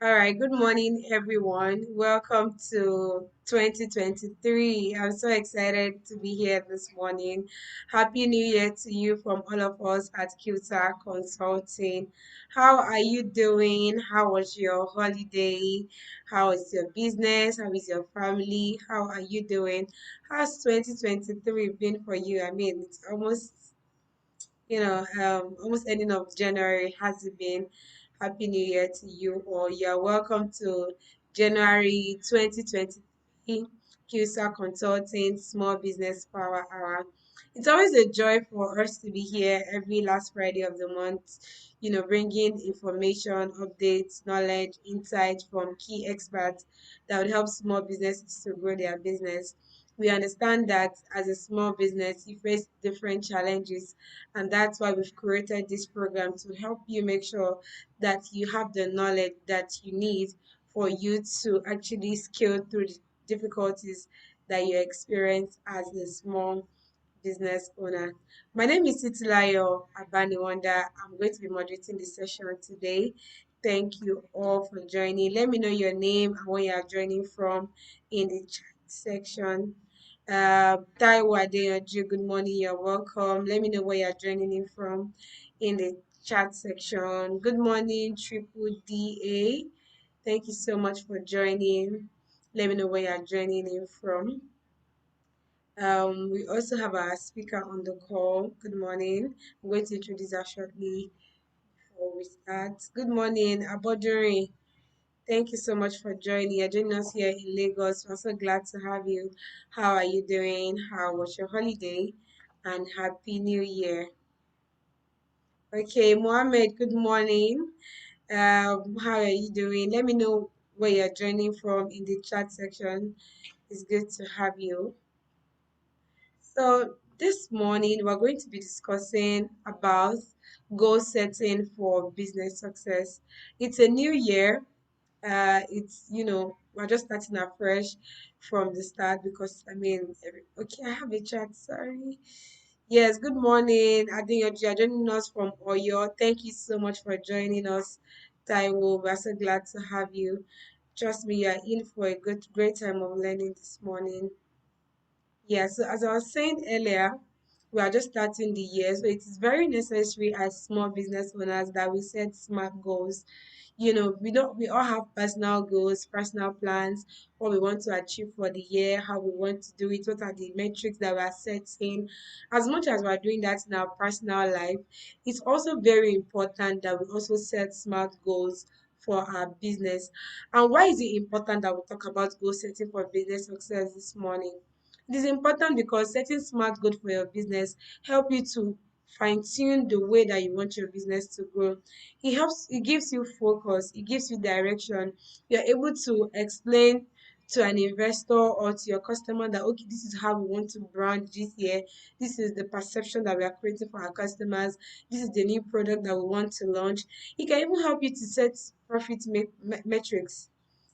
All right, good morning, everyone. Welcome to 2023. I'm so excited to be here this morning. Happy New Year to you from all of us at QTA Consulting. How are you doing? How was your holiday? How is your business? How is your family? How are you doing? How's 2023 been for you? I mean, it's almost ending of January. Has it been? Happy New Year to you all. You're welcome to January 2023 QSA Consulting Small Business Power Hour. It's always a joy for us to be here every last Friday of the month, bringing information, updates, knowledge, insight from key experts that would help small businesses to grow their business. We understand that as a small business, you face different challenges, and that's why we've created this program to help you make sure that you have the knowledge that you need for you to actually scale through the difficulties that you experience as a small business owner. My name is Titilayo Abaniwanda. I'm going to be moderating the session today. Thank you all for joining. Let me know your name and where you are joining from in the chat section. Taiwo Adeyanju, good morning. You're welcome. Let me know where you're joining in from in the chat section. Good morning, Triple DA. Thank you so much for joining. Let me know where you're joining in from. We also have our speaker on the call. Good morning. I'm going to introduce her shortly before we start. Good morning, Aboduri. Thank you so much for joining. You're joining us here in Lagos. We're so glad to have you. How are you doing? How was your holiday? And Happy New Year. Okay, Mohammed, good morning. How are you doing? Let me know where you're joining from in the chat section. It's good to have you. So this morning we're going to be discussing about goal setting for business success. It's a new year. We're just starting afresh from the start because okay, I have a chat. Sorry. Yes, good morning. I think you're joining us from Oyo. Thank you so much for joining us, Taiwo. We're so glad to have you. Trust me, you're in for a great time of learning this morning. Yeah, so as I was saying earlier, we are just starting the year. So it is very necessary as small business owners that we set smart goals. We all have personal goals, personal plans, what we want to achieve for the year, how we want to do it, what are the metrics that we are setting. As much as we're doing that in our personal life, it's also very important that we also set smart goals for our business. And why is it important that we talk about goal setting for business success this morning? It is important because setting smart goals for your business help you to fine tune the way that you want your business to grow. It gives you focus, it gives you direction. You're able to explain to an investor or to your customer that okay, this is how we want to brand this year. This is the perception that we are creating for our customers. This is the new product that we want to launch. It can even help you to set metrics.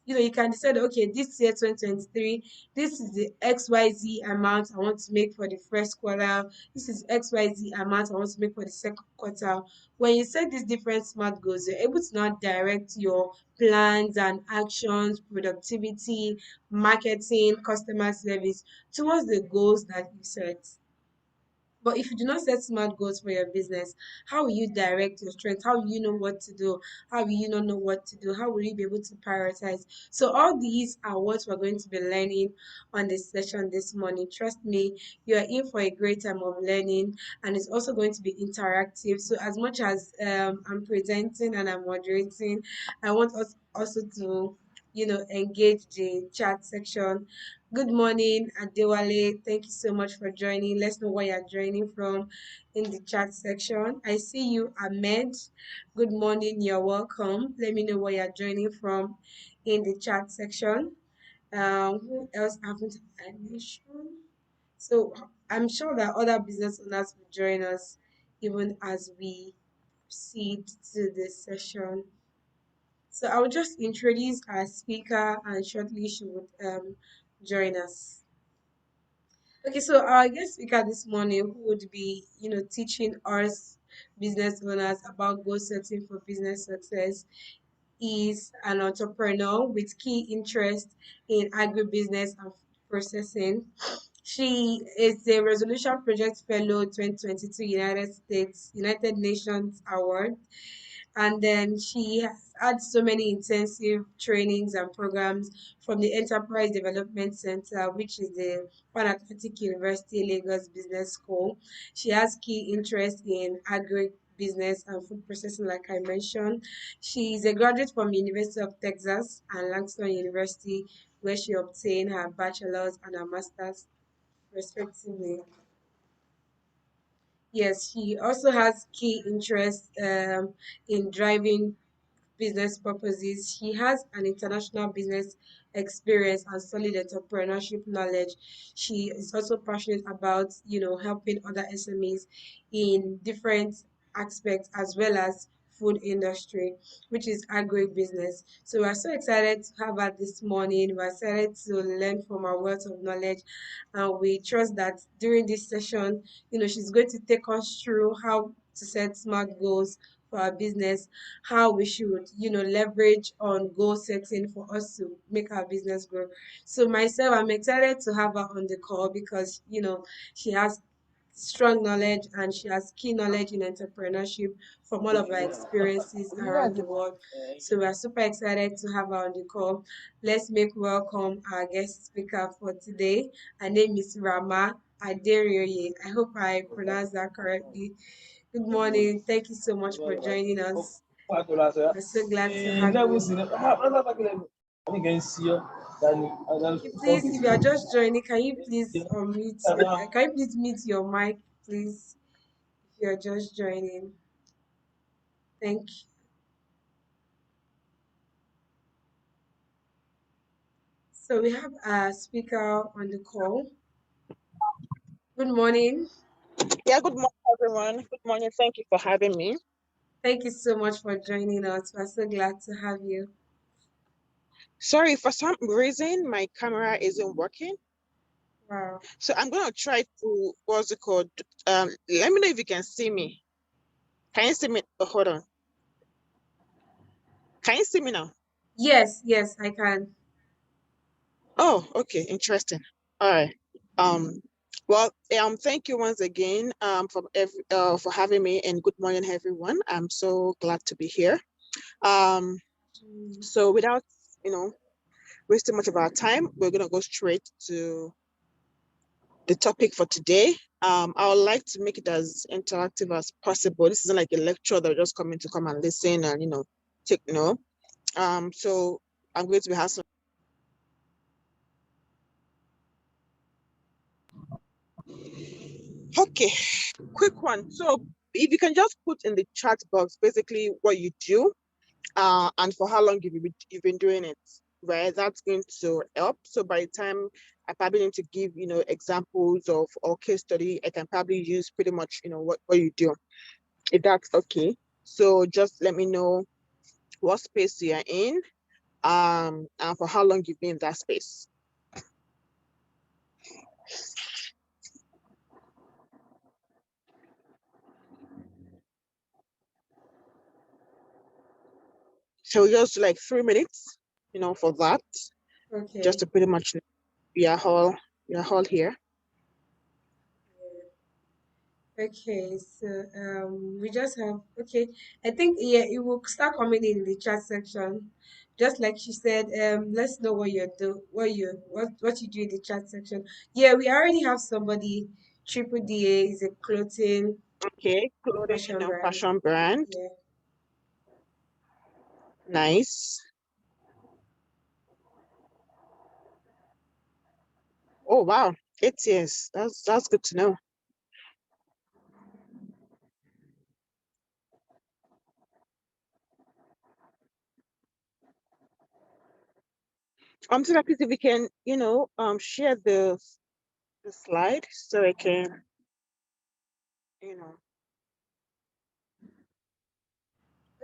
You can decide, okay, this year 2023, this is the XYZ amount I want to make for the first quarter. This is XYZ amount I want to make for the second quarter. When you set these different smart goals, you're able to now direct your plans and actions, productivity, marketing, customer service towards the goals that you set. But if you do not set smart goals for your business, how will you direct your strength? How will you know what to do? How will you not know what to do? How will you be able to prioritize? So all these are what we're going to be learning on this session this morning. Trust me, you are in for a great time of learning, and it's also going to be interactive. So as much as I'm presenting and I'm moderating, I want us also to engage the chat section. Good morning, Adewale. Thank you so much for joining. Let's know where you're joining from in the chat section. I see you, Ahmed. Good morning. You're welcome. Let me know where you're joining from in the chat section. Who else haven't I mentioned? So I'm sure that other business owners will join us even as we proceed to this session. So I will just introduce our speaker and shortly she would join us. Okay, so our guest speaker this morning who would be, teaching us business owners about goal setting for business success is an entrepreneur with key interest in agribusiness and processing. She is a Resolution Project Fellow 2022 United Nations Award, and then she has had so many intensive trainings and programs from the Enterprise Development Center, which is the Pan Atlantic University Lagos Business School. She has key interest in agri business and food processing, like I mentioned. She is a graduate from University of Texas and Langston University, where she obtained her bachelor's and her master's respectively. Yes, she also has key interest in driving business purposes. She has an international business experience and solid entrepreneurship knowledge. She is also passionate about, helping other SMEs in different aspects as well as food industry, which is agribusiness. So we're so excited to have her this morning. We're excited to learn from her wealth of knowledge. And we trust that during this session, she's going to take us through how to set smart goals for our business, how we should, leverage on goal setting for us to make our business grow. So myself, I'm excited to have her on the call because, she has strong knowledge and she has key knowledge in entrepreneurship from all of her experiences around the world. So we are super excited to have her on the call. Let's make welcome our guest speaker for today. Her name is Rama Aderioye. I hope I pronounced that correctly. Good morning. Thank you so much for joining us. We're so glad to have you. Okay, please, if you are just joining, can you please mute your mic, please, if you are just joining? Thank you. So we have a speaker on the call. Good morning. Yeah, good morning, everyone. Good morning. Thank you for having me. Thank you so much for joining us. We're so glad to have you. Sorry, for some reason, my camera isn't working. Wow. So I'm going to try to, what's it called? Let me know if you can see me. Can you see me? Oh, hold on. Can you see me now? Yes, yes, I can. Oh, okay. Interesting. All right. Um, well, thank you once again, for having me, and good morning, everyone. I'm so glad to be here. Um, Mm. so without, you know, wasting much of our time, we're gonna go straight to the topic for today. I would like to make it as interactive as possible. This isn't like a lecture that are just coming to come and listen and take no. So I'm going to be having. Okay, quick one. So if you can just put in the chat box basically what you do, and for how long you've been doing it, right? That's going to help. So by the time I probably need to give examples of or case study, I can probably use pretty much what you do, if that's okay. So just let me know what space you are in, and for how long you've been in that space. So just like 3 minutes, for that, just Okay. to pretty much we are all here. Okay, so we just have okay. I think yeah, it will start coming in the chat section. Just like she said, let's know what you do in the chat section. Yeah, we already have somebody. Triple DA is a clothing Okay, clothing fashion and brand. fashion brand. Yeah. Nice. Oh wow, 8 years. That's good to know. So that please if we can, share the slide so I can, you know.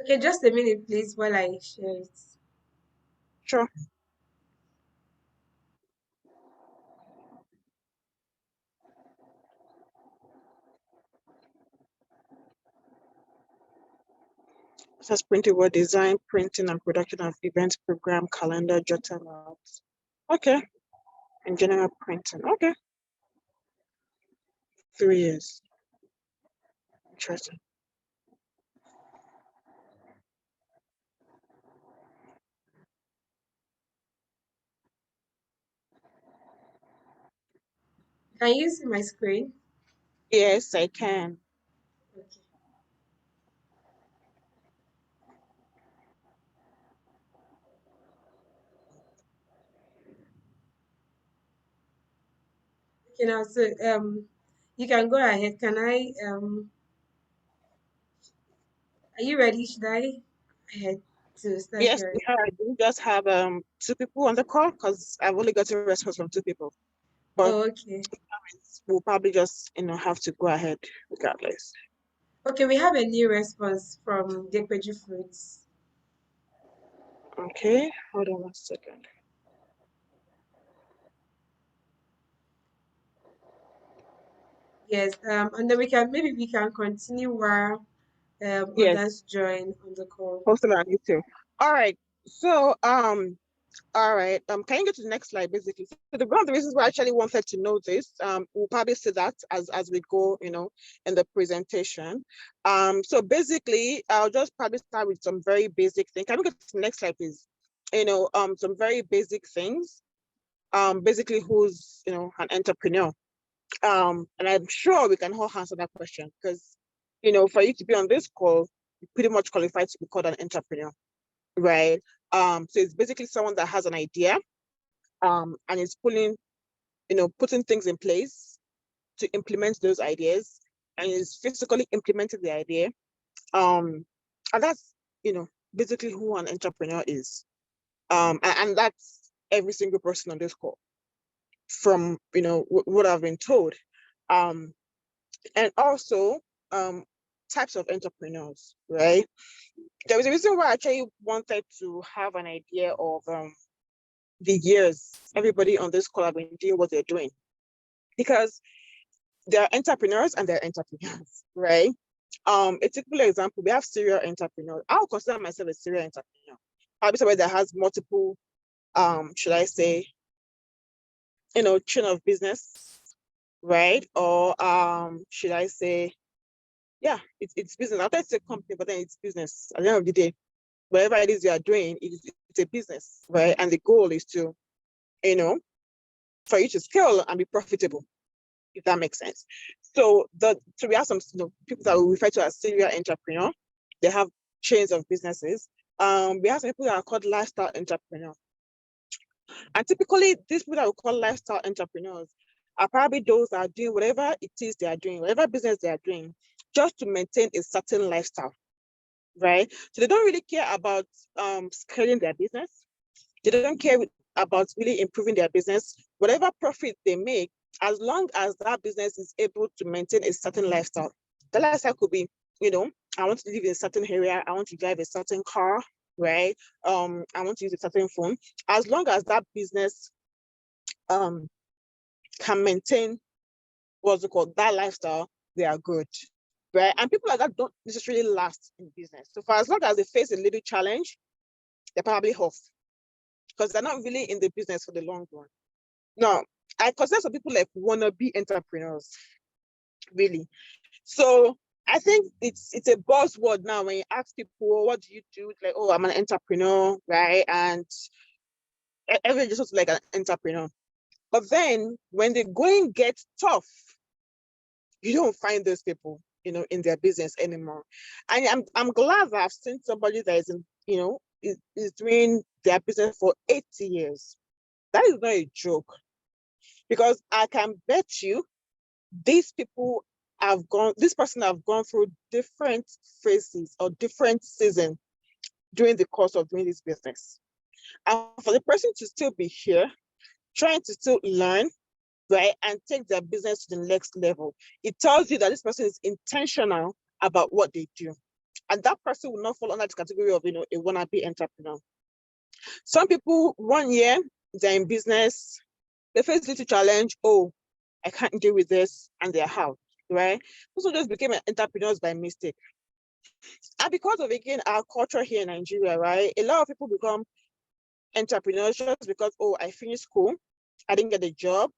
Okay, just a minute, please, while I share it. Sure. Such printing word design, printing and production of events, program, calendar, jotter notes. Okay. And general printing. Okay. 3 years. Interesting. Can you see my screen? Yes, I can. Okay. Okay, now so you can go ahead. Can I are you ready? Should I head to start Yes, sharing? we have. We just have 2 people on the call because I've only got a response from 2 people. But Oh, okay. we'll probably just have to go ahead regardless. Okay, we have a new response from Dekweju Fruits. Okay, hold on 1 second. Yes, and then we can continue while Yes, others join on the call. posted on YouTube. All right. So all right. Can you go to the next slide, basically? So one of the reasons why I actually wanted to know this, we'll probably see that as we go, in the presentation. So basically, I'll just probably start with some very basic things. Can we go to the next slide, please? Some very basic things. Basically, who's an entrepreneur? And I'm sure we can all answer that question because, for you to be on this call, you pretty much qualified to be called an entrepreneur, right? So it's basically someone that has an idea and is putting things in place to implement those ideas and is physically implementing the idea. And that's, basically who an entrepreneur is. And that's every single person on this call from, what I've been told. Um, and also, types of entrepreneurs, right? There was a reason why I actually wanted to have an idea of the years everybody on this call have been doing what they're doing. Because there are entrepreneurs and there are entrepreneurs, right? A typical example, we have serial entrepreneurs. I'll consider myself a serial entrepreneur. Probably somebody that has multiple, should I say, chain of business, right? Or should I say, yeah, it's business. I'll say company, but then it's business. At the end of the day, whatever it is you are doing, it's a business, right? And the goal is to, for you to scale and be profitable, if that makes sense. So we have some people that we refer to as serial entrepreneur. They have chains of businesses. We have some people that are called lifestyle entrepreneur. And typically, these people that we call lifestyle entrepreneurs are probably those that are doing whatever it is they are doing, whatever business they are doing, just to maintain a certain lifestyle, right? So they don't really care about scaling their business. They don't care about really improving their business. Whatever profit they make, as long as that business is able to maintain a certain lifestyle. The lifestyle could be, I want to live in a certain area, I want to drive a certain car, right? I want to use a certain phone. As long as that business um can maintain what's it called, that lifestyle, they are good. Right. And people like that don't necessarily last in business. So for as long as they face a little challenge, they're probably off because they're not really in the business for the long run. Now, I consider some people like wannabe entrepreneurs, really. So I think it's a buzzword now when you ask people, what do you do? It's like, oh, I'm an entrepreneur, right? And everyone just looks like an entrepreneur. But then when the going gets tough, you don't find those people, in their business anymore. And I'm glad that I've seen somebody that is is doing their business for 80 years. That is not a joke. Because I can bet you this person have gone through different phases or different seasons during the course of doing this business. And for the person to still be here, trying to still learn, right, and take their business to the next level, it tells you that this person is intentional about what they do. And that person will not fall under the category of, a wannabe entrepreneur. Some people, 1 year, they're in business, they face little challenge. Oh, I can't deal with this, and they're out, right? Also just became entrepreneurs by mistake. And because of, again, our culture here in Nigeria, right, a lot of people become entrepreneurs just because, oh, I finished school, I didn't get a job,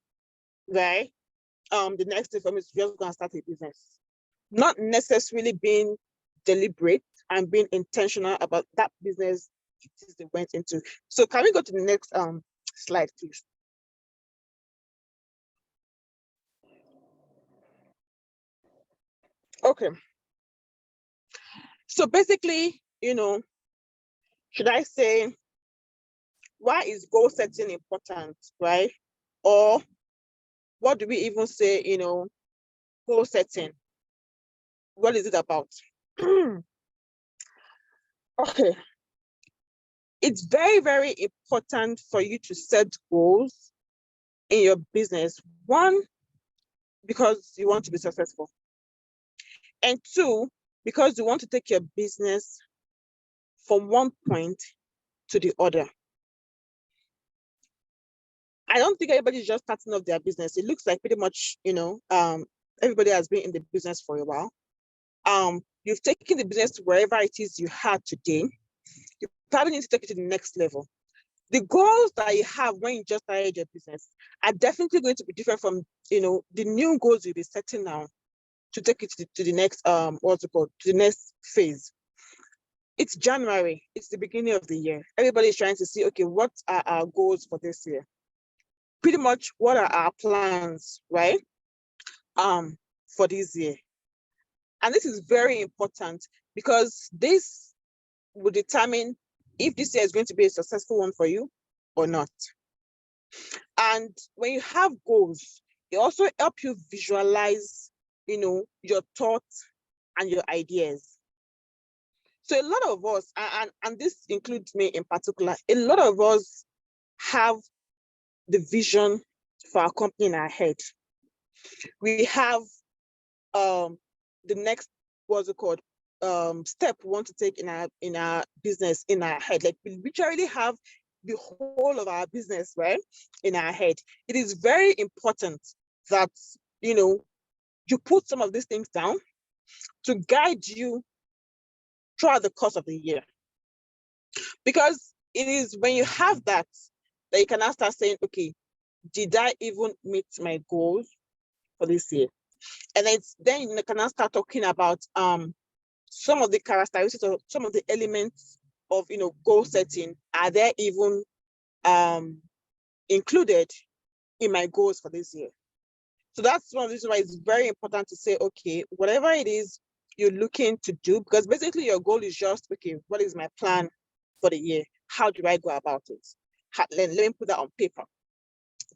right? The next thing for me is just going to start a business. Not necessarily being deliberate and being intentional about that business it is they went into. So can we go to the next slide, please? Okay. So basically, should I say, why is goal setting important, right? Or what do we even say, goal setting? What is it about? Okay. It's very, very important for you to set goals in your business. One, because you want to be successful. And two, because you want to take your business from one point to the other. I don't think everybody's just starting off their business. It looks like pretty much, everybody has been in the business for a while. You've taken the business to wherever it is you had today. You probably need to take it to the next level. The goals that you have when you just started your business are definitely going to be different from, the new goals you'll be setting now to take it to the next, to the next phase. It's January. It's the beginning of the year. Everybody's trying to see, okay, what are our goals for this year? Pretty much, what are our plans, right? For this year. And this is very important because this will determine if this year is going to be a successful one for you or not. And when you have goals, it also helps you visualize, your thoughts and your ideas. So a lot of us, and this includes me in particular, a lot of us have the vision for our company in our head. We have the next, step we want to take in our business in our head. Like, we literally have the whole of our business, right, in our head. It is very important that, you put some of these things down to guide you throughout the course of the year. Because it is when you have that you can now start saying, okay, did I even meet my goals for this year? And then you can now start talking about some of the characteristics or some of the elements of goal setting. Are there even included in my goals for this year? So that's one of the reasons why it's very important to say, okay, whatever it is you're looking to do, because basically your goal is just, okay, what is my plan for the year? How do I go about it? Let me put that on paper.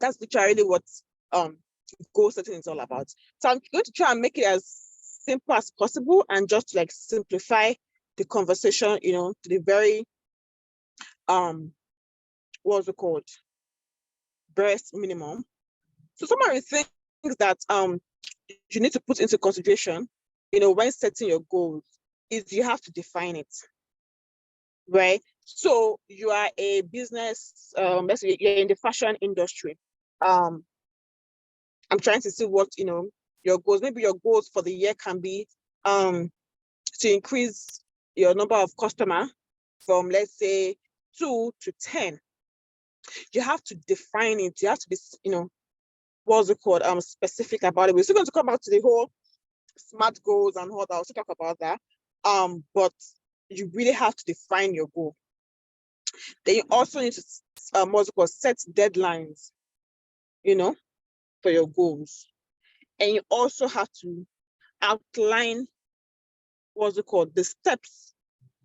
That's literally what goal setting is all about. So I'm going to try and make it as simple as possible and just to simplify the conversation, to the very what's it called? Barest minimum. So some of the things that you need to put into consideration, when setting your goals is you have to define it. Right? So you are a business, let's say you're in the fashion industry. I'm trying to see what your goals. Maybe your goals for the year can be to increase your number of customer from, let's say, 2 to 10. You have to define it. You have to be, what's it called? Specific about it. We're still going to come back to the whole SMART goals and all that. I'll still talk about that. But you really have to define your goal. Then you also need to set deadlines, for your goals. And you also have to outline the steps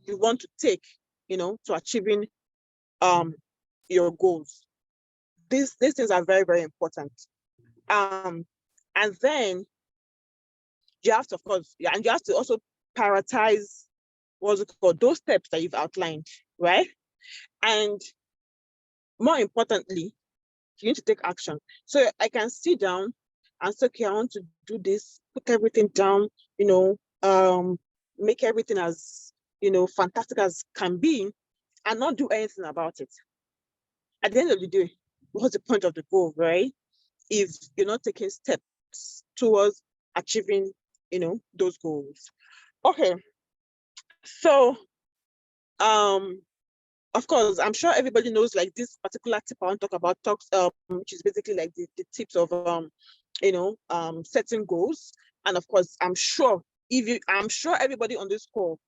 you want to take, to achieving your goals. These things are very, very important. And then you have to, of course, and you have to also prioritize those steps that you've outlined, right? And more importantly, you need to take action. So I can sit down and say, okay, I want to do this, put everything down, make everything as, fantastic as can be, and not do anything about it. At the end of the day, what's the point of the goal, right? If you're not taking steps towards achieving, those goals. Okay. So, of course, I'm sure everybody knows like this particular tip I want to talk about talks, which is basically like the tips of setting goals. And of course, I'm sure everybody on this call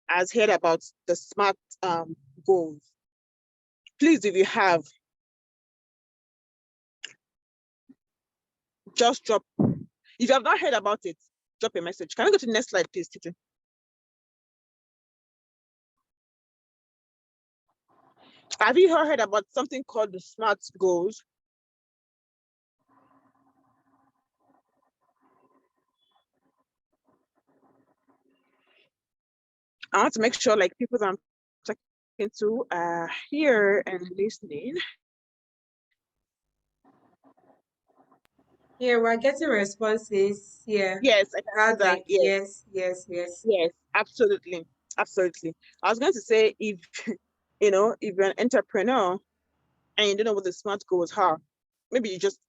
has heard about the SMART goals. Please, if you have, just drop. If you have not heard about it, drop a message. Can we go to the next slide, please, Titi? Have you heard about something called the SMART goals? I want to make sure like people that I'm talking to are here and listening. Yeah, we're getting responses. Yeah. Yes, I can see Add that. like Yes, yes, yes, yes. yes, absolutely. Absolutely. I was going to say if if you're an entrepreneur and you don't know what the SMART goals are, maybe you just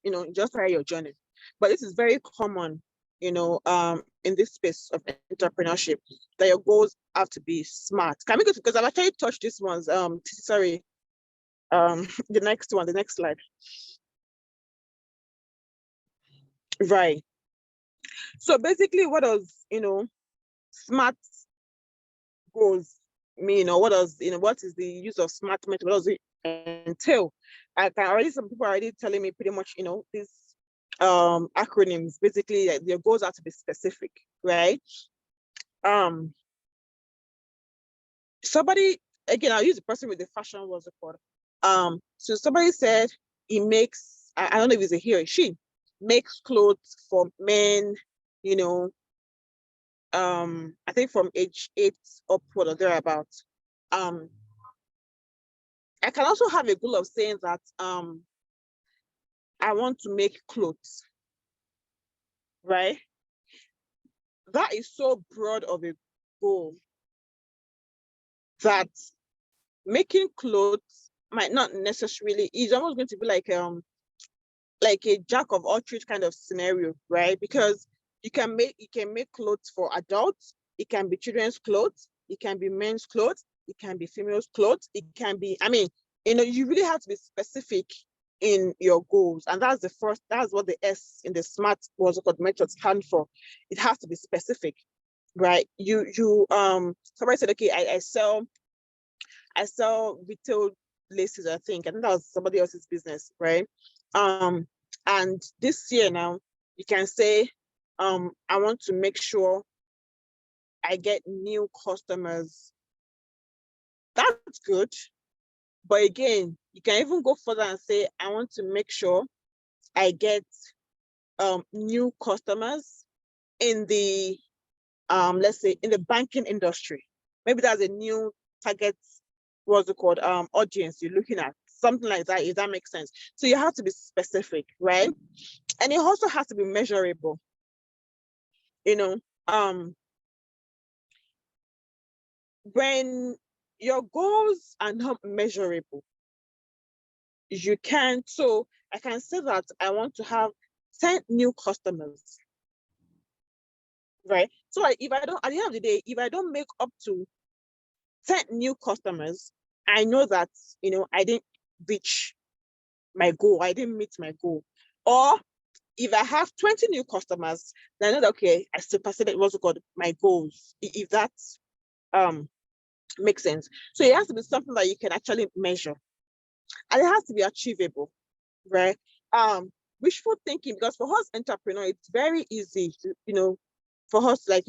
try your journey. But this is very common, in this space of entrepreneurship, that your goals have to be smart. Can we go to, because I've actually touched this ones. Sorry, the next one, the next slide. Right. So basically, what does SMART goals mean, or what is the use of SMART method? What does it entail? Some people are already telling me pretty much, these acronyms, basically like, their goals are to be specific, right? Um somebody, again, I'll use the person with the fashion, what's it called? So somebody said he makes, I don't know if it's a he or she, makes clothes for men, you know, I think from age 8 upward or thereabouts. I can also have a goal of saying that I want to make clothes, right? That is so broad of a goal that making clothes might not necessarily, it's almost going to be like a jack of all trades kind of scenario, right? Because you can make clothes for adults, it can be children's clothes, it can be men's clothes, it can be females clothes, it can be, I mean, you really have to be specific in your goals. And that's what the S in the SMART, what's it called, method stand for. It has to be specific, right? Somebody said, okay, I sell retail laces, I think that was somebody else's business, right? Um, and this year now, you can say, I want to make sure I get new customers. That's good. But again, you can even go further and say, I want to make sure I get new customers in the let's say in the banking industry. Maybe that's a new target, what's it called, audience you're looking at, something like that, if that makes sense. So you have to be specific, right? And it also has to be measurable. you know um when your goals are not measurable, you can't. So I can say that I want to have 10 new customers, right? So if I don't, at the end of the day, if I don't make up to 10 new customers, I know that I didn't reach my goal, I didn't meet my goal. Or if I have 20 new customers, then I know that, okay, I superseded what's called my goals, if that um makes sense. So it has to be something that you can actually measure, and it has to be achievable, right? Wishful thinking, because for us entrepreneurs, it's very easy to, for us, like,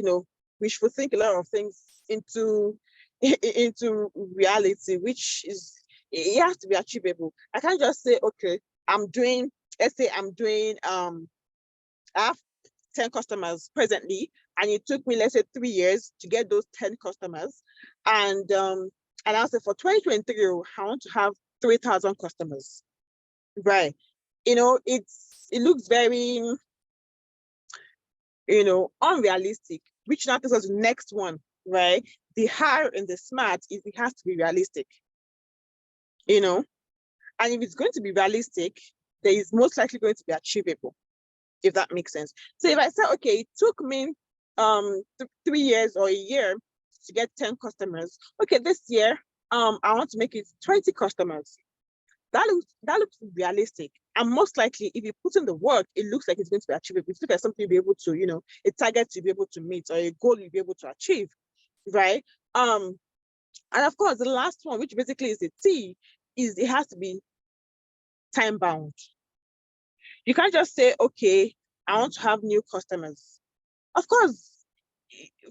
wishful think a lot of things into into reality, which is, it has to be achievable. I can't just say, okay, I'm doing, let's say I'm doing I have 10 customers presently, and it took me, let's say, 3 years to get those 10 customers. And I'll say for 2023, I want to have 3,000 customers. Right. It looks very, unrealistic, which now takes us to the next one, right? The higher in the SMART is, it has to be realistic, you know, and if it's going to be realistic, there is most likely going to be achievable, if that makes sense. So if I say, okay, it took me 3 years or a year to get 10 customers. Okay, this year, I want to make it 20 customers. That looks realistic. And most likely, if you put in the work, it looks like it's going to be achievable. It's like something you'll be able to, a target to be able to meet or a goal you'll be able to achieve, right? And of course, the last one, which basically is the T, is it has to be time bound. You can't just say, okay, I want to have new customers. Of course,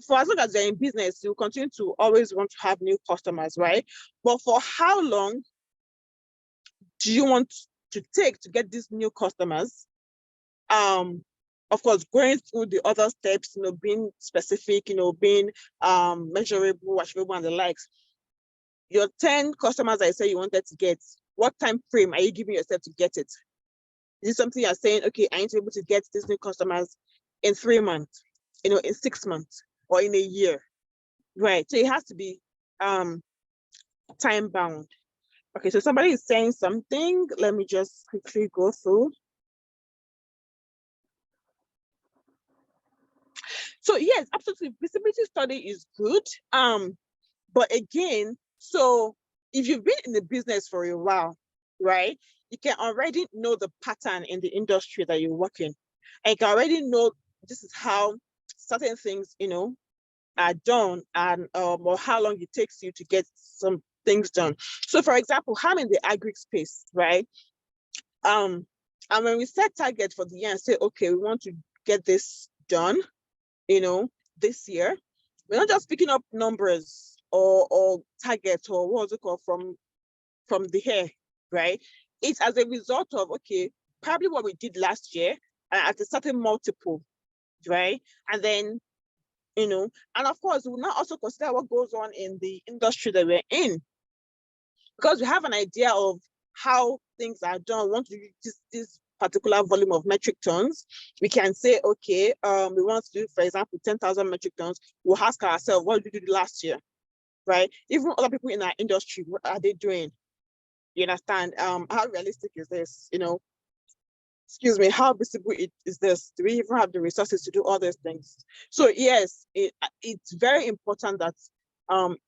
for as long as you're in business, you continue to always want to have new customers, right? But for how long do you want to take to get these new customers? Of course, going through the other steps, being specific, being measurable, achievable, and the likes. Your 10 customers I say you wanted to get, what time frame are you giving yourself to get it? Is it something you're saying, okay, I need to be able to get these new customers in 3 months, in 6 months, or in a year, right? So it has to be time bound. Okay, so somebody is saying something. Let me just quickly go through. So yes, absolutely, visibility study is good. But again, so if you've been in the business for a while, right, you can already know the pattern in the industry that you work in. And you can already know this is how certain things, are done, and or how long it takes you to get some things done. So for example, I'm in the agri space, right? And when we set target for the year and say, okay, we want to get this done, this year, we're not just picking up numbers or targets or what's it called from the hair, right? It's as a result of, okay, probably what we did last year at a certain multiple, right? And then, and of course, we'll now also consider what goes on in the industry that we're in, because we have an idea of how things are done. Once we reach this particular volume of metric tons, we can say, okay, we want to do, for example, 10,000 metric tons. We'll ask ourselves, what did we do last year, right? Even other people in our industry, what are they doing? You understand? How realistic is this? Excuse me, how visible is this? Do we even have the resources to do all these things? So yes, it's very important that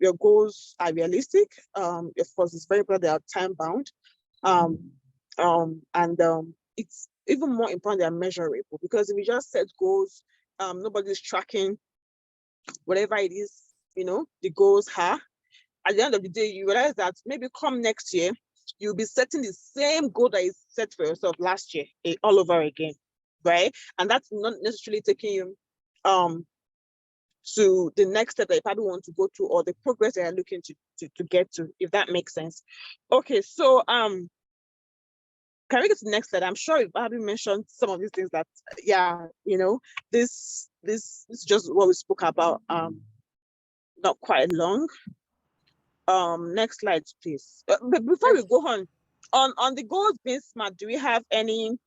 your goals are realistic. Of course, it's very important they are time bound. And it's even more important they are measurable, because if you just set goals, nobody's tracking whatever it is, the goals are. At the end of the day, you realize that maybe come next year, you'll be setting the same goal that you set for yourself last year all over again, right? And that's not necessarily taking you to the next step that you probably want to go to, or the progress that you're looking to get to, if that makes sense. Okay, so can we get to the next slide? I'm sure you've probably mentioned some of these things that, yeah, this is just what we spoke about, not quite long. Next slide, please. But before we go on the goals being smart, do we have any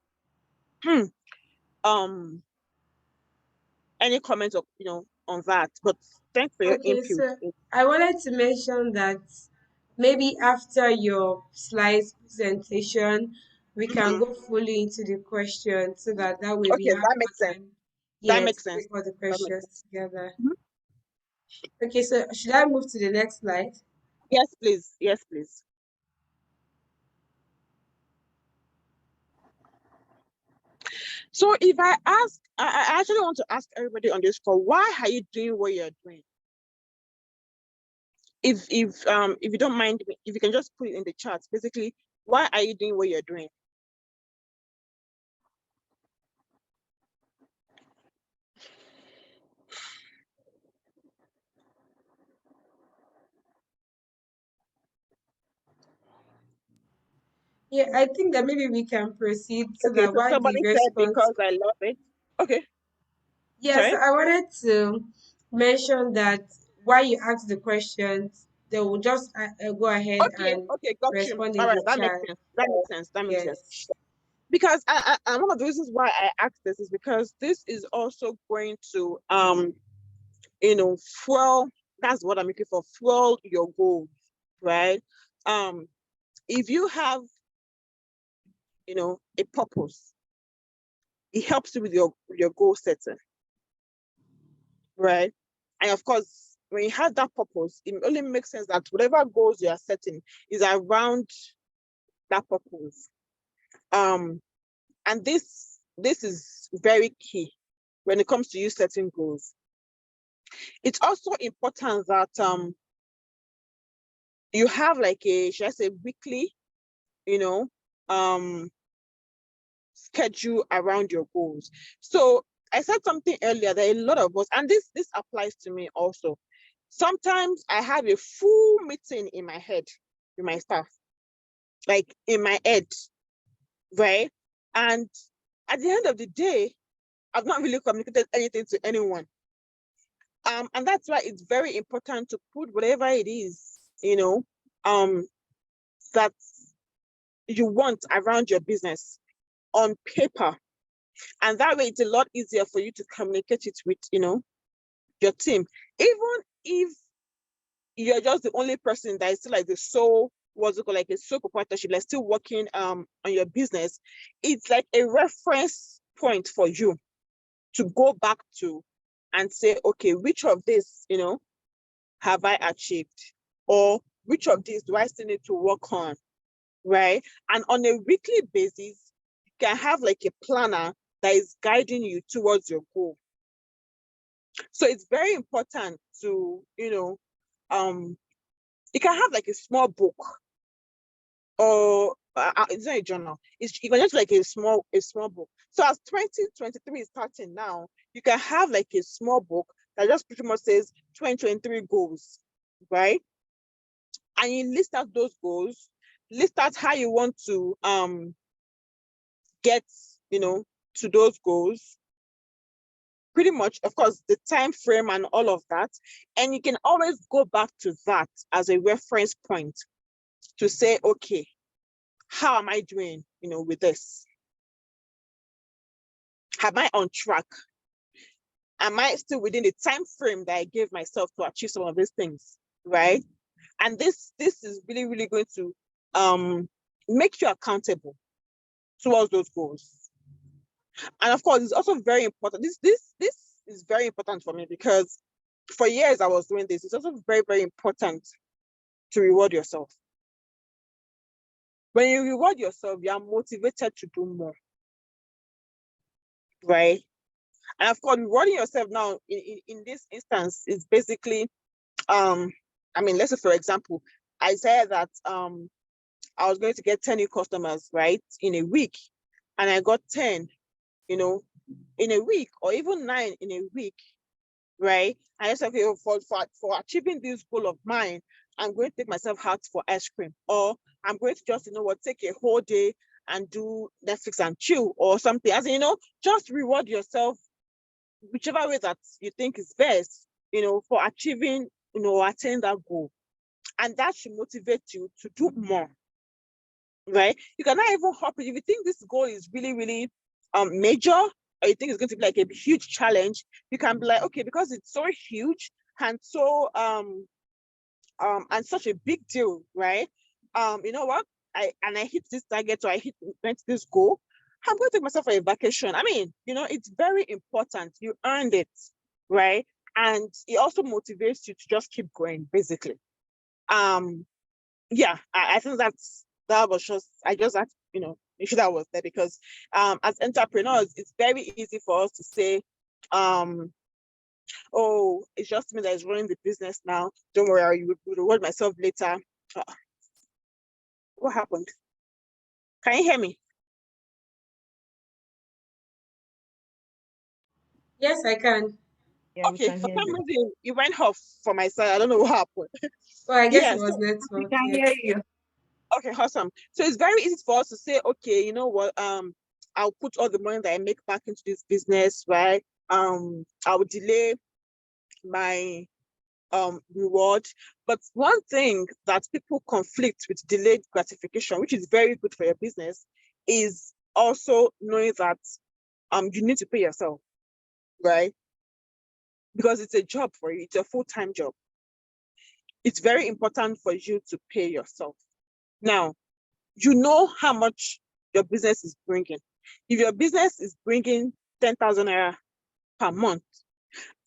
any comments of on that? But thanks for your Okay, input. so I wanted to mention that maybe after your slides presentation, we can Mhm. go fully into the questions so that way we Okay, have that more makes sense. time, That yeah, to makes sense. take all the That makes questions sense. together. Mhm. Okay, so should I move to the next slide? Yes, please. Yes, please. So if I actually want to ask everybody on this call, why are you doing what you're doing? If you don't mind, if you can just put it in the chat, basically, why are you doing what you're doing? Yeah, I think that maybe we can proceed so Okay, that so while the somebody said response. because I love it. Okay, Yes, sorry. so I wanted to mention that while you ask the questions, they will just go ahead Okay, and okay, got you. respond All in right, the that makes chat. sense. That makes sense. That makes sense. Yes. Because and one of the reasons why I asked this is because this is also going to fuel. That's what I'm looking for. Fuel your goals, right? If you have a purpose, it helps you with your goal setting, right? And of course, when you have that purpose, it only makes sense that whatever goals you are setting is around that purpose. And this is very key when it comes to you setting goals. It's also important that you have like a, should I say, weekly, you know, schedule around your goals. So I said something earlier that a lot of us, and this applies to me also. Sometimes I have a full meeting in my head with my staff, like in my head, right? And at the end of the day, I've not really communicated anything to anyone. And that's why it's very important to put whatever it is, that you want around your business on paper. And that way it's a lot easier for you to communicate it with, your team. Even if you're just the only person that is still like the sole, what's it called, like a sole proprietorship, like still working on your business, it's like a reference point for you to go back to and say, okay, which of this, have I achieved? Or which of these do I still need to work on? Right? And on a weekly basis, you can have like a planner that is guiding you towards your goal. So it's very important to, you can have like a small book, or it's not a journal. You can just like a small book. So as 2023 is starting now, you can have like a small book that just pretty much says 2023 goals, right? And you list out those goals, list out how you want to get, to those goals. Pretty much, of course, the time frame and all of that. And you can always go back to that as a reference point to say, okay, how am I doing, with this? Am I on track? Am I still within the time frame that I gave myself to achieve some of these things, right? And this is really, really going to make you accountable towards those goals. And of course, it's also very important. This is very important for me because for years I was doing this. It's also very, very important to reward yourself. When you reward yourself, you are motivated to do more, right? And of course, rewarding yourself now in this instance is basically, let's say for example, I said that I was going to get 10 new customers, right, in a week, and I got 10, in a week, or even 9 in a week, right? And I said, okay, for achieving this goal of mine, I'm going to take myself out for ice cream, or I'm going to just, take a whole day and do Netflix and chill or something. As just reward yourself whichever way that you think is best, for achieving, attaining that goal. And that should motivate you to do more, right? You cannot even hop it. If you think this goal is really, really major, or you think it's going to be like a huge challenge, you can be like, okay, because it's so huge and so and such a big deal, right? You know what? I hit this target, or I went this goal, I'm going to take myself for a vacation. I mean, it's very important. You earned it, right? And it also motivates you to just keep going, basically. Yeah, I think that was just, I just had, make sure that was there because as entrepreneurs, it's very easy for us to say, oh, it's just me that is running the business now. Don't worry, I will reward myself later. What happened? Can you hear me? Yes, I can. Yeah, we Okay, can for hear some you. reason it went off for my side. I don't know what happened. Oh, I guess Yeah, it was so We network. can Yeah. hear you. okay, awesome. So it's very easy for us to say, okay, you know what, I'll put all the money that I make back into this business, right? I'll delay my reward. But one thing that people conflict with delayed gratification, which is very good for your business, is also knowing that you need to pay yourself, right? Because it's a job for you, it's a full-time job. It's very important for you to pay yourself. Now, you know how much your business is bringing. If your business is bringing 10,000 naira per month,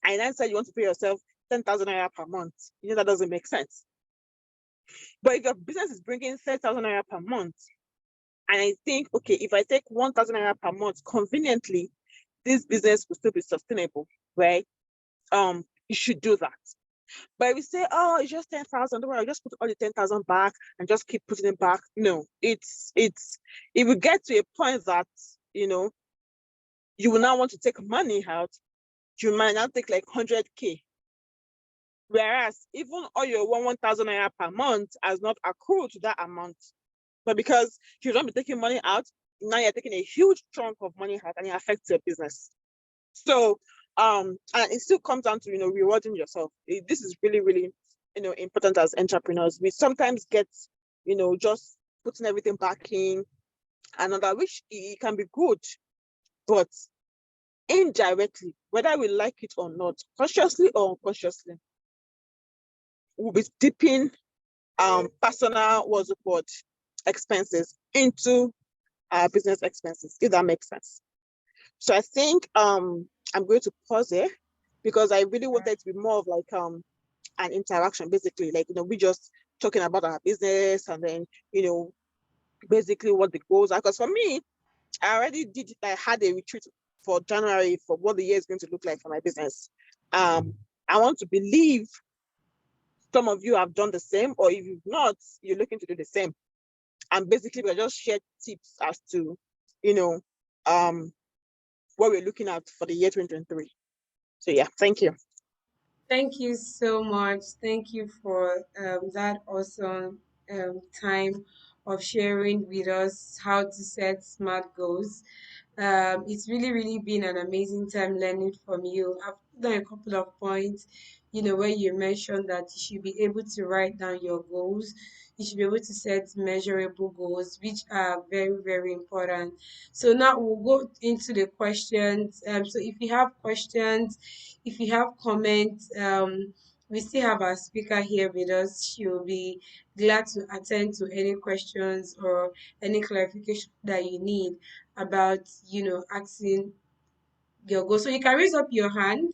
and then said you want to pay yourself 10,000 naira per month. That doesn't make sense. But if your business is bringing 30,000 naira per month, and I think, okay, if I take 1,000 naira per month, conveniently, this business will still be sustainable, right? You should do that. But if you say, oh, it's just 10,000, don't worry, I'll just put all the 10,000 back and just keep putting it back. No, it will get to a point that, you will now want to take money out. You might now take like 100K. Whereas even all your 1,000 naira per month has not accrued to that amount. But because you don't be taking money out, now you're taking a huge chunk of money out and it affects your business. So, and it still comes down to, rewarding yourself. This is really, really, important as entrepreneurs. We sometimes get, just putting everything back in another, which it can be good, but indirectly, whether we like it or not, consciously or unconsciously, we'll be dipping personal expenses into our business expenses, if that makes sense. So I think I'm going to pause here because I really wanted it to be more of like an interaction, basically, like we just talking about our business and then basically what the goals are. Because for me, I already had a retreat for January for what the year is going to look like for my business. I want to believe some of you have done the same, or if you've not, you're looking to do the same. And basically, we're just shared tips as to, what we're looking at for the year 2023. So yeah, thank you. Thank you so much. Thank you for that awesome time of sharing with us how to set smart goals. It's really, really been an amazing time learning from you. I've done a couple of points, where you mentioned that you should be able to write down your goals. You should be able to set measurable goals, which are very, very important. So now we'll go into the questions. So if you have questions, if you have comments, we still have our speaker here with us. She will be glad to attend to any questions or any clarification that you need about, asking your goal. So you can raise up your hand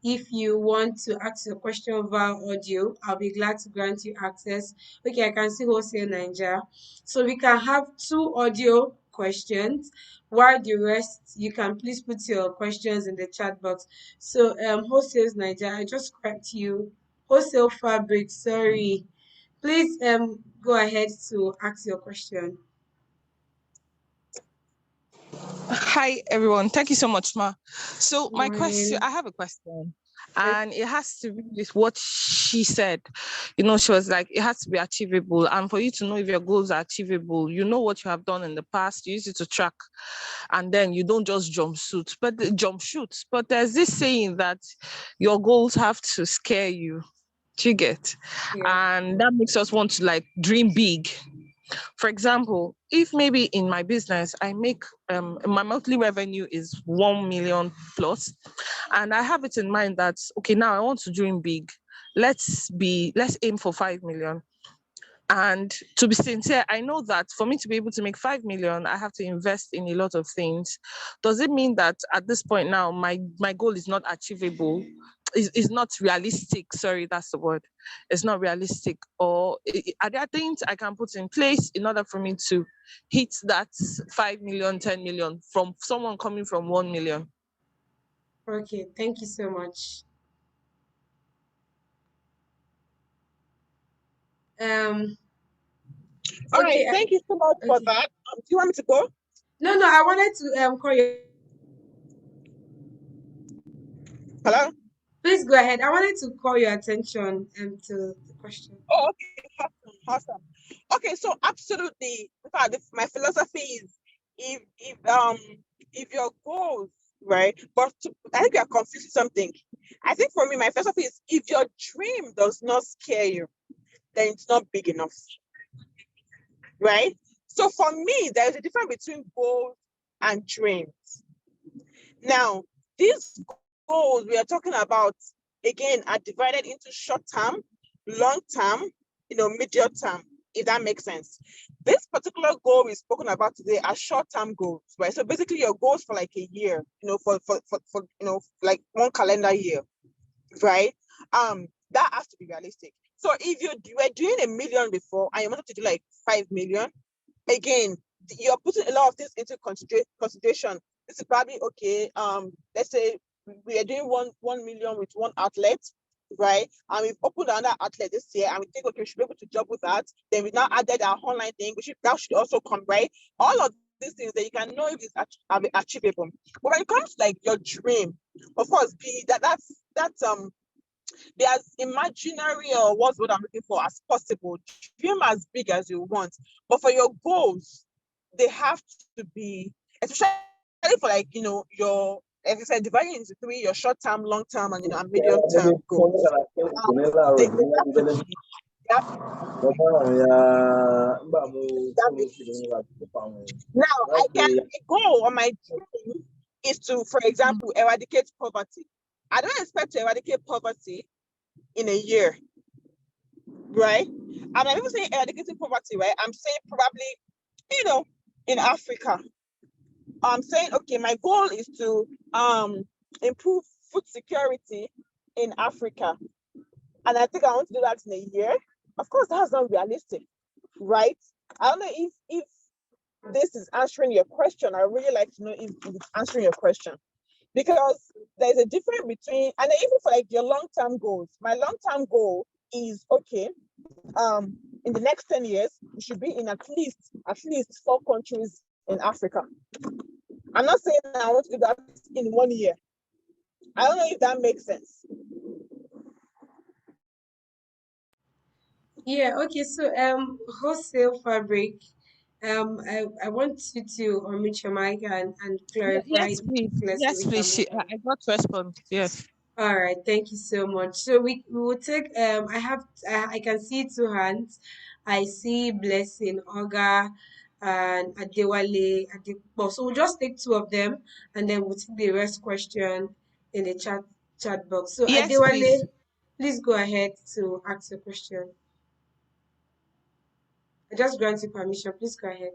if you want to ask your question via audio. I'll be glad to grant you access. Okay, I can see Wholesale Niger. So we can have two audio questions, while the rest you can please put your questions in the chat box. So Wholesale Niger, I just correct you. Wholesale Fabric, sorry. Please go ahead to ask your question. Hi, everyone. Thank you so much, Ma. So my question, Morning. I have a question, and it has to do with what she said. She was like, it has to be achievable. And for you to know if your goals are achievable, you know what you have done in the past, you use it to track, and then you don't just jump shoot. But there's this saying that your goals have to scare you. Do you get? Yeah. And that makes us want to like dream big. For example, if maybe in my business I make my monthly revenue is 1 million plus, and I have it in mind that okay, now I want to dream big. Let's aim for 5 million. And to be sincere, I know that for me to be able to make 5 million, I have to invest in a lot of things. Does it mean that at this point now, my goal is not achievable? Is not realistic? Sorry, that's the word. It's not realistic. Or are there things I can put in place in order for me to hit that 5 million, 10 million from someone coming from 1 million? Okay, thank you so much. Um, All right, okay, thank you so much for okay. that. Do you want me to go? No, I wanted to call you. Hello? Please go ahead. I wanted to call your attention to the question. Oh, okay. Awesome. Okay, so absolutely. In fact, my philosophy is if your goals, right? I think we are confusing something. I think for me, my philosophy is if your dream does not scare you, then it's not big enough. Right? So for me, there is a difference between goals and dreams. Now, these goals we are talking about again are divided into short term, long term, medium term, if that makes sense. This particular goal we've spoken about today are short-term goals, right? So basically your goals for like a year, for like one calendar year, right? that has to be realistic. So if you were doing 1 million before and you wanted to do like 5 million, again, you're putting a lot of things into consideration. This is probably okay. Let's say we are doing 1 million with one outlet, right? And we've opened another outlet this year, and we think, okay, we should be able to job with that. Then we now added our online thing, that should also come, right? All of these things that you can know if it's achievable. But when it comes to like your dream, of course, that's be as imaginary, or what's what I'm looking for, as possible. Dream as big as you want. But for your goals, they have to be, especially for like, your, like I said, dividing into 3, your short-term, long-term, and and medium-term goals. They have to be, now a goal on my dream is to, for example, eradicate poverty. I don't expect to eradicate poverty in a year, right? I'm not even saying eradicating poverty, right? I'm saying probably, in Africa. I'm saying, okay, my goal is to improve food security in Africa. And I think I want to do that in a year. Of course, that's not realistic, right? I don't know if this is answering your question. I really like to know if it's answering your question. Because there's a difference between, and even for like your long-term goals, my long-term goal is, okay, in the next 10 years, we should be in at least 4 countries in Africa. I'm not saying I want to do that in 1 year. I don't know if that makes sense. Yeah, okay. So wholesale fabric. I want you to unmute your mic and clarify Yes, the please. particulars so Yes, we can please. move on. I got response. Yes. All right, thank you so much. So we will take I can see 2 hands. I see Blessing, Olga, and Adewale, Adepo. So we'll just take 2 of them, and then we'll take the rest question in the chat box. So Yes, please. Adewale, please go ahead to ask your question. I just grant you permission. Please go ahead.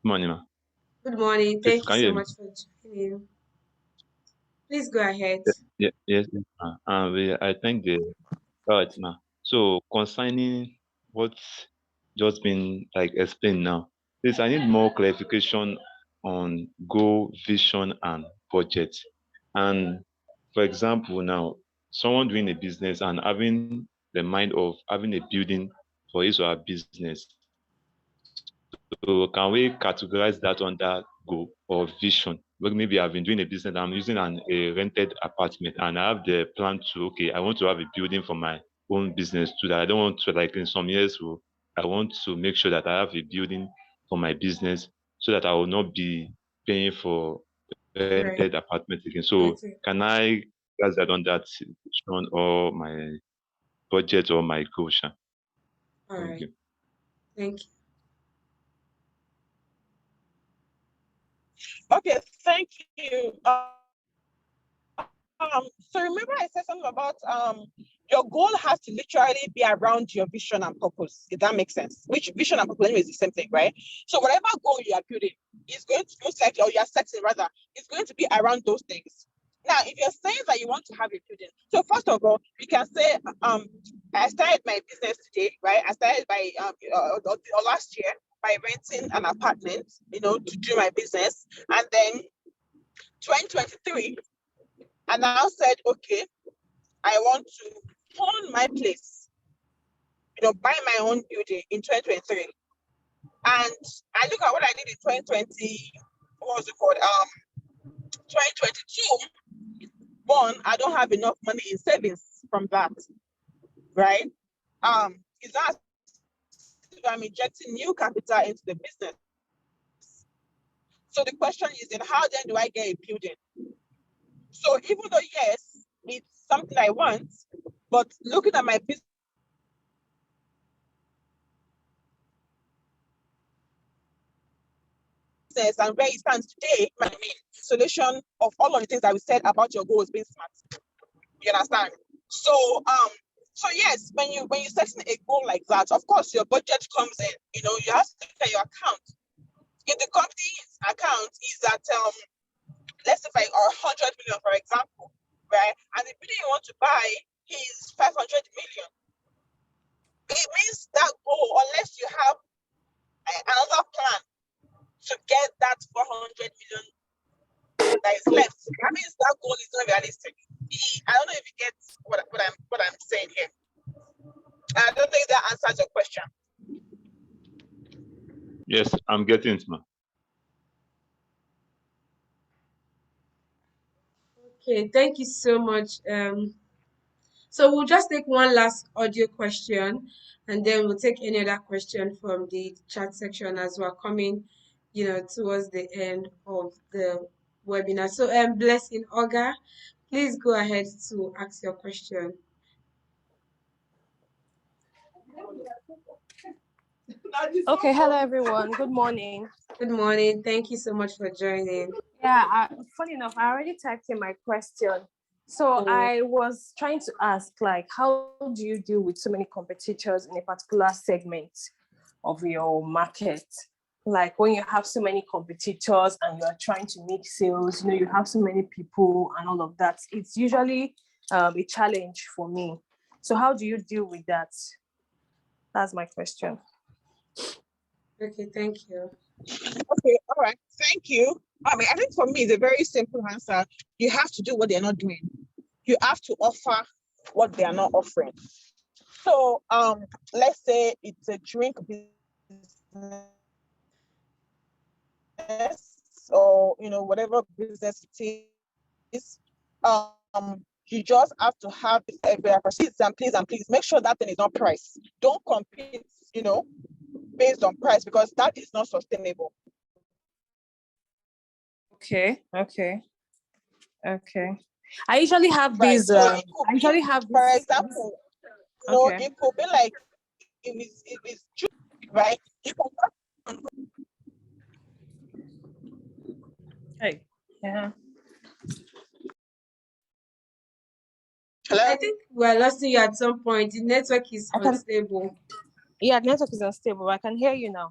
Morning, ma. Good morning. Please, Thank you can you so hear me? much for joining. Please go ahead. Yes, ma. I thank the right, ma. So concerning what's just been like explained now, please, I need more clarification on goal, vision, and budget. And for example, now someone doing a business and having the mind of having a building for his or her business. So can we categorize that under goal or vision? Well, maybe I've been doing a business, I'm using a rented apartment, and I have the plan to, okay, I want to have a building for my own business too, that I don't want to, like in some years, I want to make sure that I have a building for my business so that I will not be paying for Right. rented apartment again. So Okay. can I guess that on that vision or my budget or my goal? Sha? All Thank right. you. Thank you. Okay, thank you. So remember I said something about your goal has to literally be around your vision and purpose, if that makes sense. Which vision and purpose anyway is the same thing, right? So whatever goal you are building is going to most likely, or you are setting rather, is going to be around those things. Now, if you're saying that you want to have a building, so first of all, you can say, I started my business today, right? I started by or last year by renting an apartment, to do my business, and then 2023. And now said, okay, I want to own my place, buy my own building in 2023. And I look at what I did in 2020, what was it called? 2022. One, I don't have enough money in savings from that, right? Is that I'm injecting new capital into the business. So the question is, then how then do I get a building? So even though yes, it's something I want, but looking at my business and where it stands today, my main solution of all of the things that we said about your goals being smart. You understand? So yes, when you setting a goal like that, of course your budget comes in. You have to look at your account. If the company's account is at let's say like, or 100 million, for example, right? And the building you want to buy is 500 million. It means that goal, unless you have another plan to get that 400 million that is left, that means that goal is not realistic. I don't know if you get what I'm saying here. I don't think that answers your question. Yes, I'm getting it, ma'am. Okay, thank you so much. So we'll just take one last audio question, and then we'll take any other question from the chat section as we're coming, towards the end of the webinar. So, Blessing Olga, please go ahead to ask your question. Okay, hello everyone. Good morning. Good morning. Thank you so much for joining. Yeah, funny enough, I already typed in my question. So I was trying to ask, like, how do you deal with so many competitors in a particular segment of your market? Like when you have so many competitors and you are trying to make sales, you have so many people and all of that. It's usually a challenge for me. So how do you deal with that? That's my question. Okay, thank you. Okay, all right, thank you. I mean, I think for me, it's a very simple answer. You have to do what they're not doing. You have to offer what they are not offering. So, let's say it's a drink business, or whatever business it is. You just have to have please make sure that thing is not priced. Don't compete, based on price, because that is not sustainable. Okay. I usually have Right. these. So I usually have for this. example, Okay. it could be like if it's true, right? Hey. Yeah. Hello? I think we're losing you at some point. The network is unstable. Yeah, network is unstable. I can hear you now.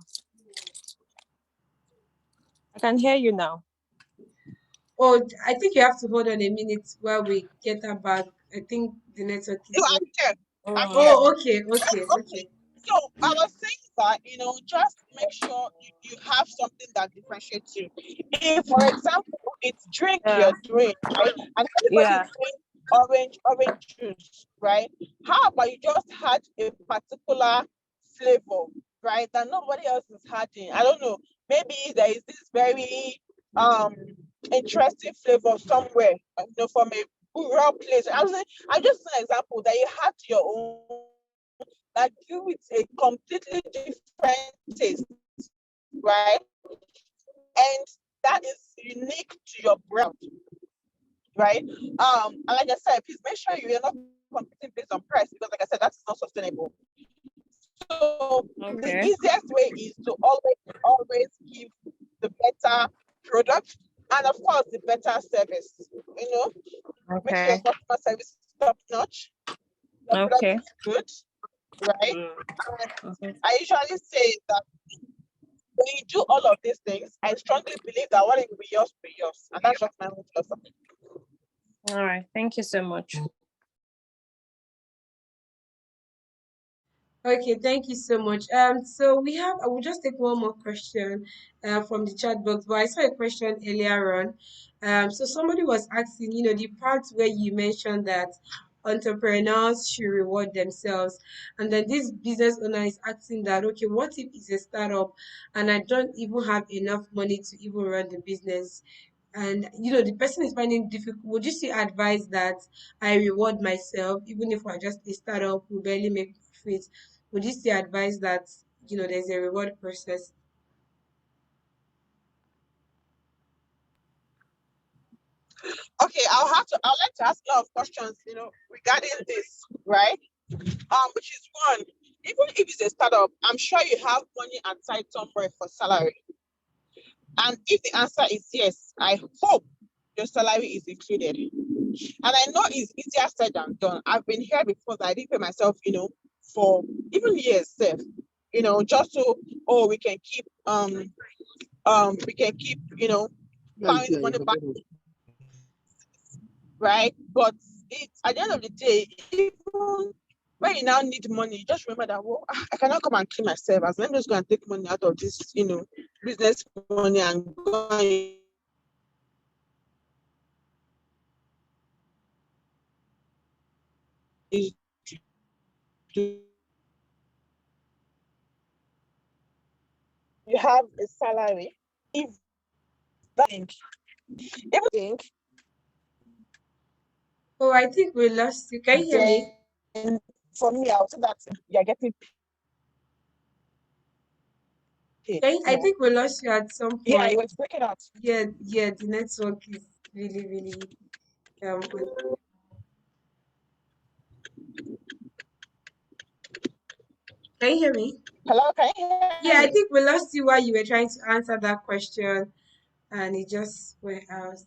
Oh, I think you have to hold on a minute while we get that back. I think the network is. No, I'm here. Oh, okay. So I was saying that, just make sure you have something that differentiates you. If, for example, it's drink you're doing, right? And everybody's doing orange juice, right? How about you just had a particular flavor, right, that nobody else is having? I don't know. Maybe there is this very interesting flavor somewhere, from a rural place. I'm just an example that you had your own, that give it a completely different taste, right? And that is unique to your brand, right? And like I said, please make sure you're not competing based on price, because like I said, that's not sustainable. So the easiest way is to always give the better product, and of course the better service. Make sure your customer service is top notch. The product is good, right? And I usually say that when you do all of these things, I strongly believe that what it will be yours, and that's just my own philosophy. All right, thank you so much. Okay, thank you so much. So I will just take one more question from the chat box, but I saw a question earlier on. So somebody was asking, the part where you mentioned that entrepreneurs should reward themselves, and then this business owner is asking that, okay, what if it's a startup and I don't even have enough money to even run the business? And the person is finding it difficult. Would you still advise that I reward myself even if we're just a startup who barely make profits? Would you still advise that there's a reward process? Okay, I'll like to ask a lot of questions, regarding this, right? Which is one, even if it's a startup, I'm sure you have money aside somewhere for salary. And if the answer is yes, I hope your salary is included. And I know it's easier said than done. I've been here before that I didn't pay myself, for even years, just so we can keep finding money back right? But it's at the end of the day, even when you now need money, you just remember that, well, I cannot come and kill myself. As let me just go and take money out of this, business money and go and use to do. You have a salary. If that everything, Oh, I think we lost you. Can you hear me? then for me, I'll say that you're getting paid I more. think we lost you at some Yeah, it point. was breaking out. Yeah, yeah, the network is really, really um can you hear me? Hello, can you hear Yeah, I me? think we lost you while you were trying to answer that question and it just went out.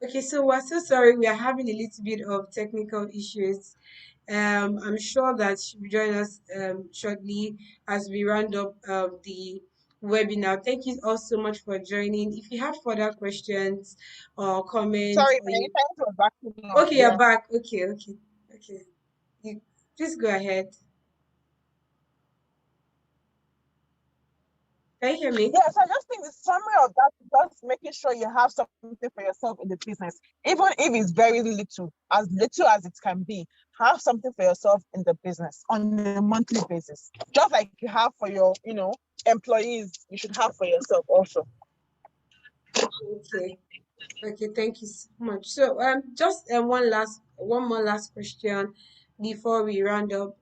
Okay, so we're so sorry. We are having a little bit of technical issues. I'm sure that she'll be joining us shortly as we round up the webinar. Thank you all so much for joining. If you have further questions or comments, Sorry, or my you internet was backing up. okay, you're Yeah. back. Okay, okay, okay. You please go ahead. Can you hear me? Yeah, so I just think the summary of that is just making sure you have something for yourself in the business, even if it's very little as it can be. Have something for yourself in the business on a monthly basis, just like you have for your, employees. You should have for yourself also. Okay. Okay, thank you so much. So, just one more last question before we round up.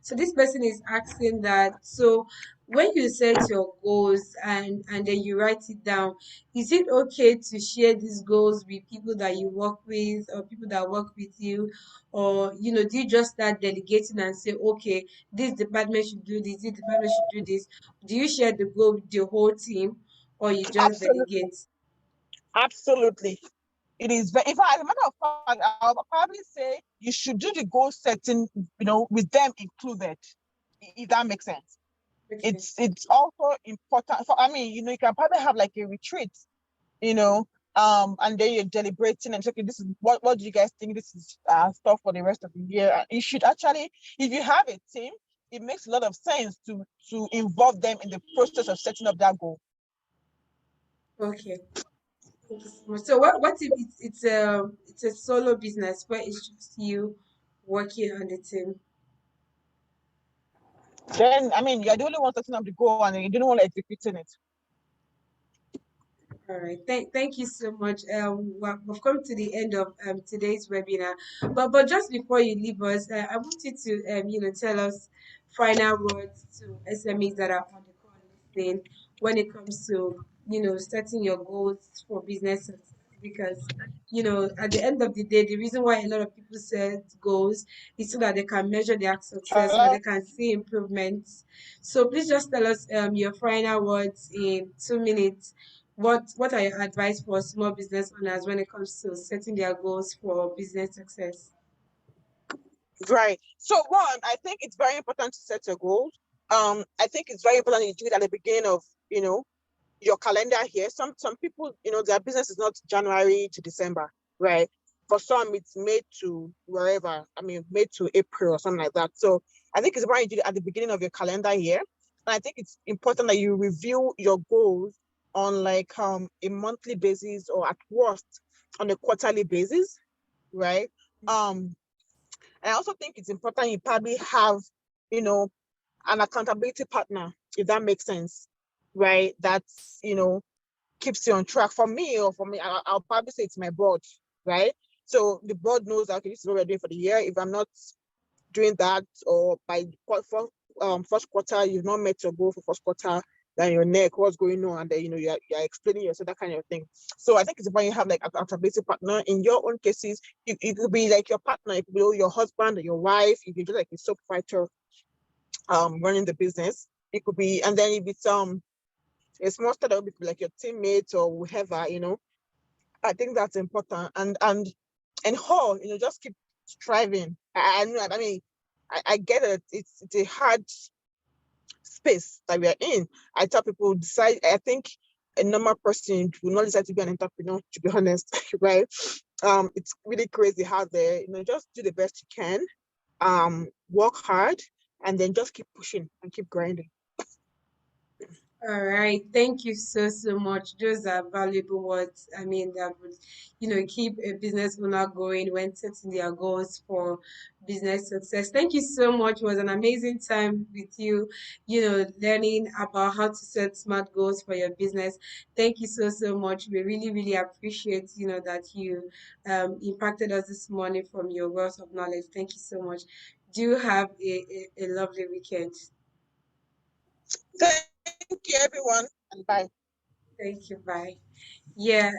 So this person is asking that. So, when you set your goals and then you write it down, is it okay to share these goals with people that you work with or people that work with you, or do you just start delegating and say, okay, this department should do this department should do this? Do you share the goal with the whole team, or you just Absolutely, delegate? absolutely. It is very, in fact, as a matter of fact, I'll probably say you should do the goal setting, with them included, if that makes sense. Okay. It's also important for, I mean, you can probably have like a retreat, you know, and then you're deliberating and checking, this is what do you guys think this is stuff for the rest of the year. You should actually, if you have a team, it makes a lot of sense to involve them in the process of setting up that goal. Okay. Thank you so much. So what if it's a solo business where it's just you working on the team? Then, I mean, you're the only one setting up the goal and you don't want to executing it. All right. Thank you so much. We've come to the end of today's webinar, but just before you leave us, I want you to tell us final words to SMEs that are on the call listening when it comes to setting your goals for business success. Because at the end of the day, the reason why a lot of people set goals is so that they can measure their success, so that they Hello? can see improvements. So please just tell us your final words in 2 minutes. What are your advice for small business owners when it comes to setting their goals for business success? Right. So one, I think it's very important to set your goals. I think it's very important you do it at the beginning of, your calendar here. Some people, their business is not January to December, right? For some, it's May to wherever. I mean, May to April or something like that. So I think it's important you do it at the beginning of your calendar year. And I think it's important that you review your goals on like a monthly basis or at worst on a quarterly basis, right? And I also think it's important you probably have, you know, an accountability partner, if that makes sense, right? That's, keeps you on track. For me, I'll probably say it's my board, right? So the board knows that, okay, this is what we're doing for the year. If I'm not doing that, or by first quarter, you've not met your goal for first quarter, then your neck, what's going on, and then you're explaining yourself, that kind of thing. So I think it's important you have like an accountability partner. In your own cases, it could be like your partner, it could be your husband or your wife, if you're just like a sole proprietor running the business. It could be, and then if it's a small startup, it could be like your teammates or whoever, I think that's important. And how, just keep striving. I mean, I get it. It's a hard space that we are in. I tell people decide. I think a normal person will not decide to be an entrepreneur, to be honest, right? It's really crazy how they, just do the best you can, work hard, and then just keep pushing and keep grinding. All right. Thank you so much. Those are valuable words. I mean, that would, keep a business owner going when setting their goals for business success. Thank you so much. It was an amazing time with you, learning about how to set smart goals for your business. Thank you so much. We really appreciate, that you impacted us this morning from your wealth of knowledge. Thank you so much. Do have a lovely weekend. Thank you, everyone, and bye. Thank you. Bye. Yeah,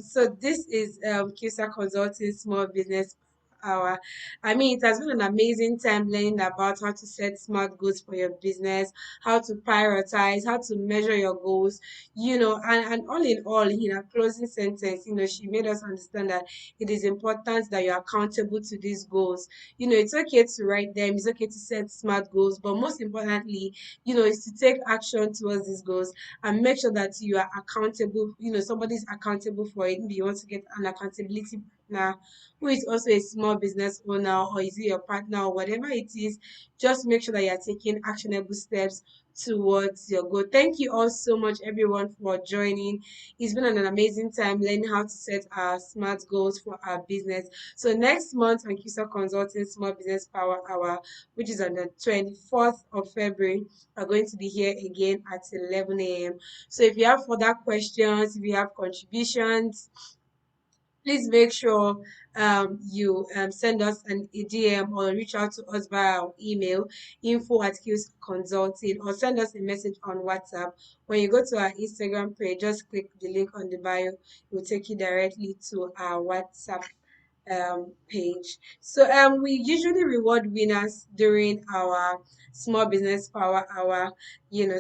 so this is CUSA Consulting Small Business Hour. I mean, it has been an amazing time learning about how to set smart goals for your business, how to prioritize, how to measure your goals, and all in all, in a closing sentence, she made us understand that it is important that you're accountable to these goals. It's okay to write them, it's okay to set smart goals, but most importantly, is to take action towards these goals and make sure that you are accountable. Somebody's accountable for it. Maybe you want to get an accountability partner who is also a small business owner, or is it your partner, or whatever it is. Just make sure that you are taking actionable steps towards your goal. Thank you all so much, everyone, for joining. It's been an amazing time learning how to set our smart goals for our business. So next month on CUSA Consulting Small Business Power Hour, which is on the 24th of February, are going to be here again at 11 a.m. So if you have further questions, if you have contributions, please make sure you send us a DM or reach out to us via our email info@Qs Consulting, or send us a message on WhatsApp. When you go to our Instagram page, just click the link on the bio. It will take you directly to our WhatsApp page. So we usually reward winners during our small business power hour.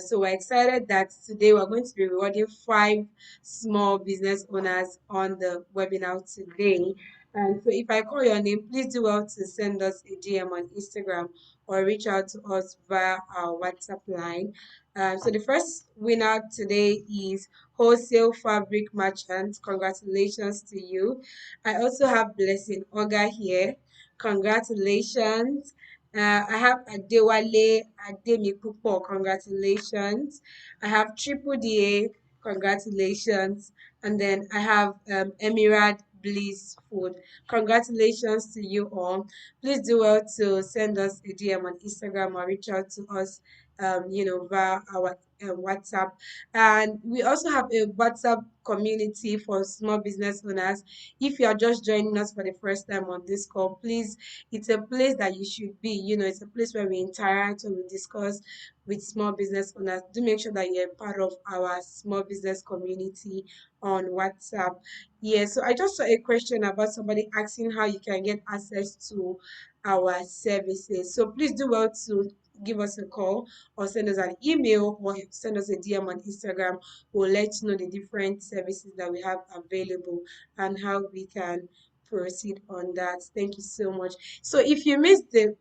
So we're excited that today we're going to be rewarding 5 small business owners on the webinar today. And so if I call your name, please do well to send us a DM on Instagram or reach out to us via our WhatsApp line. So the first winner today is Wholesale Fabric Merchant. Congratulations to you. I also have Blessing Oga here. Congratulations. I have Adewale Ademipupo. Congratulations. I have Triple DA. Congratulations. And then I have Emirate Bliss Food. Congratulations to you all. Please do well to send us a DM on Instagram or reach out to us, via our WhatsApp. And we also have a WhatsApp community for small business owners. If you are just joining us for the first time on this call, please, it's a place that you should be. It's a place where we interact and we discuss with small business owners. Do make sure that you're part of our small business community on WhatsApp. Yeah, so I just saw a question about somebody asking how you can get access to our services. So please do well to give us a call or send us an email or send us a DM on Instagram. We'll let you know the different services that we have available and how we can proceed on that. Thank you so much. So if you missed the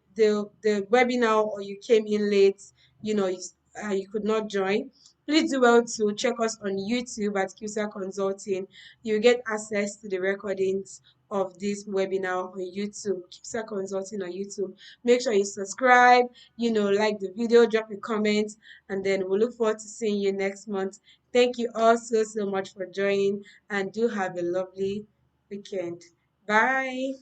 webinar or you came in late, you could not join, please do well to check us on YouTube at CUSA Consulting. You get access to the recordings of this webinar on YouTube, CUSA Consulting on YouTube. Make sure you subscribe, like the video, drop a comment, and then we'll look forward to seeing you next month. Thank you all so much for joining, and do have a lovely weekend. Bye.